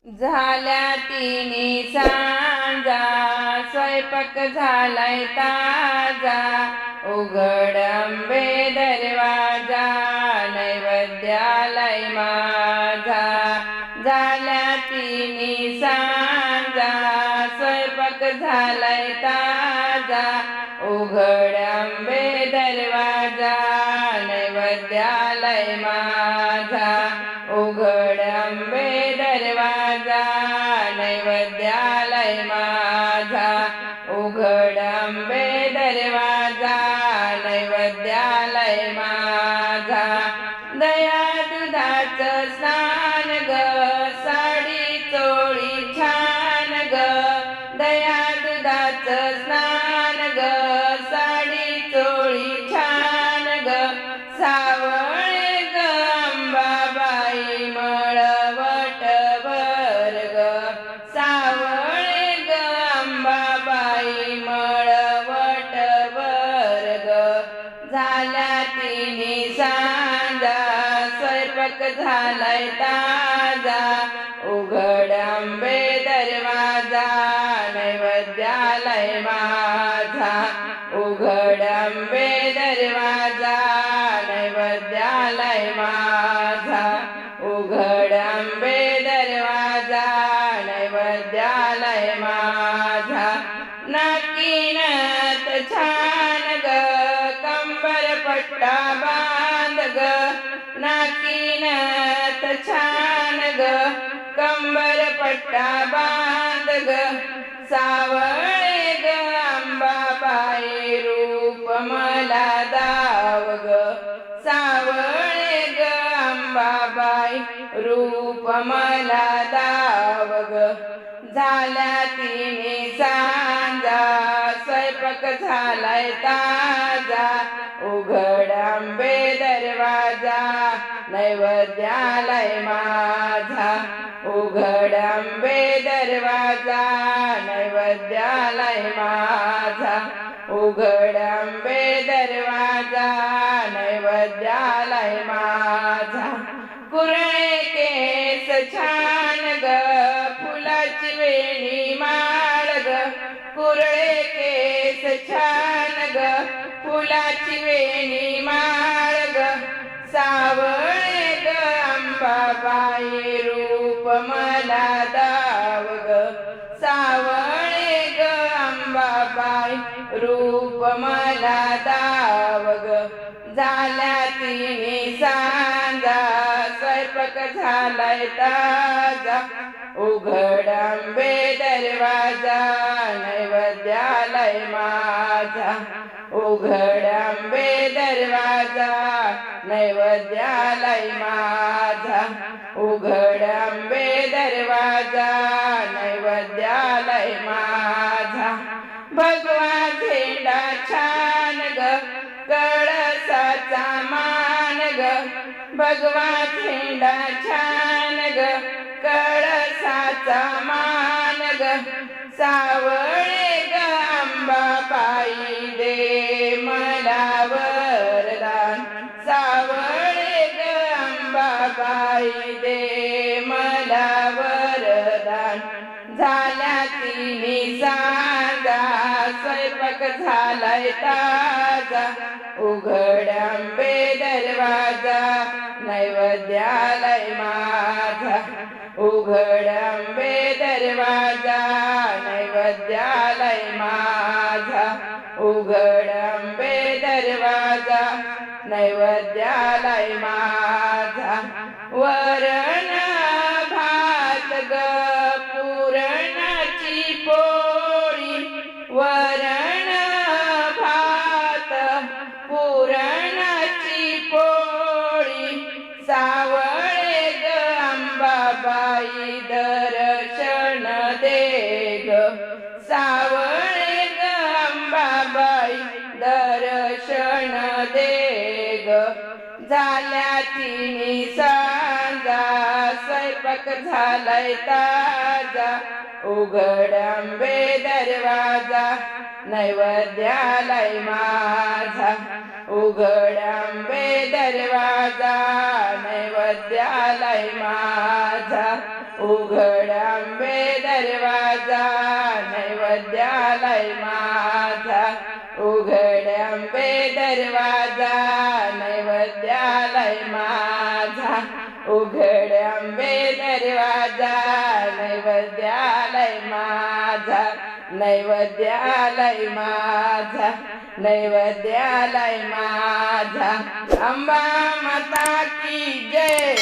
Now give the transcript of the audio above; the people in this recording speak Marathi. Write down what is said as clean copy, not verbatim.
झाल्या तिन्ही सांजा, स्वयंपाक झालाय ताजा, उघड अंबे दरवाजा, नैवेद्यालय माझा. झाल्या तिन्ही सांजा, स्वयंपाक झालाय ताजा, उघड अंबे दरवाजा, नैवेद्यालय माझा. उघड अंबे दरवाजा, नैवेद्यालय माझा. उघड अंबे दरवाजा, नैवेद्यालय माझा. दया दुधाचं स्नान ग, साडी चोळी छान ग. दया दुधाचं स्नान ग, साडी चोळी छान ग. सावळे ग अंबाबाई मळवटभर ग. सावळे ग अंबाबाई मळवटभर ग. झाल्या तिन्ही सांजा, स्वयंपाक झालाय ताजा, उघड अंबे दरवाजा, नैवेद्यालय माझा. उघड अंबे दरवाजा, नैवेद्यालय माझा. उघड अंबे दरवाजा, नैवेद्यालय माझा. नाकीनत छान ग, कंबर पट्टा बांध ग. नाकीनत छान ग, कंबर पट्टा बांध ग. सावळे ग अंबाबाई रूप मला दाव ग. सावळे ग अंबाबाई रूप मला दाव ग. झाल्या तिन्ही सांजा, स्वयंपाक झालाय ताजा, उघड अंबे दरवाजा, नैवेद्यालय माझा. उघड अंबे दरवाजा, नैवेद्यालय माझा. उघड अंबे दरवाजा, नैवेद्यालय माझा. कुरळे केस छान ग, फुलाची वेणी माळ ग. कुरळे केस छान ग, फुलाची वेणी माळ ग. सावळे ग अंबाबाई रूप मला दाव ग. सावळे ग अंबाबाई रूप मला दाव ग. झाल्या तिन्ही सांजा, स्वयंपाक झालाय ताजा, उघड अंबे दरवाजा, नैवेद्यालय माझा. उघड अंबे दरवाजा, नैवेद्यालय माझा. उघड अंबे दरवाजा, नैवेद्यालय माझा. भगवा झेंडा छान ग, कळसाचा मान ग. भगवा झेंडा छान ग, कळसाचा मान ग. सावळे ग अंबाबाई दे मला वरदान. सावळे ग अंबाबाई दे मला वरदान. झाल्या तिन्ही सांजा, स्वयंपाक झालाय ताजा, उघड अंबे दरवाजा, नैवेद्यालय माझा. उघड अंबे दरवाजा, नैवेद्यालय माझा. उघड अंबे दरवाजा, नैवेद्यालय माझा. वरण भात ग, पुरणाची पोळी. वरण भात, पुरणाची पोळी. सावळे ग अंबाबाई दर्शन दे ग. सावळे ग अंबाबाई दर्शन दे ग. झाल्या तिन्ही सांजा, स्वयंपाक झालाय ताजा, उघड अंबे दरवाजा, नैवेद्यालय माझा. उघड अंबे दरवाजा, नैवेद्यालय माझा. उघड दरवाजा नैवेद्यालय माझा उघड अंबे दरवाजा नैवेद्यालय माझा उघड अंबे दरवाजा नैवेद्यालय माझा नैवेद्यालय माझा नैवेद्यालय माझा अंबा माता की जय।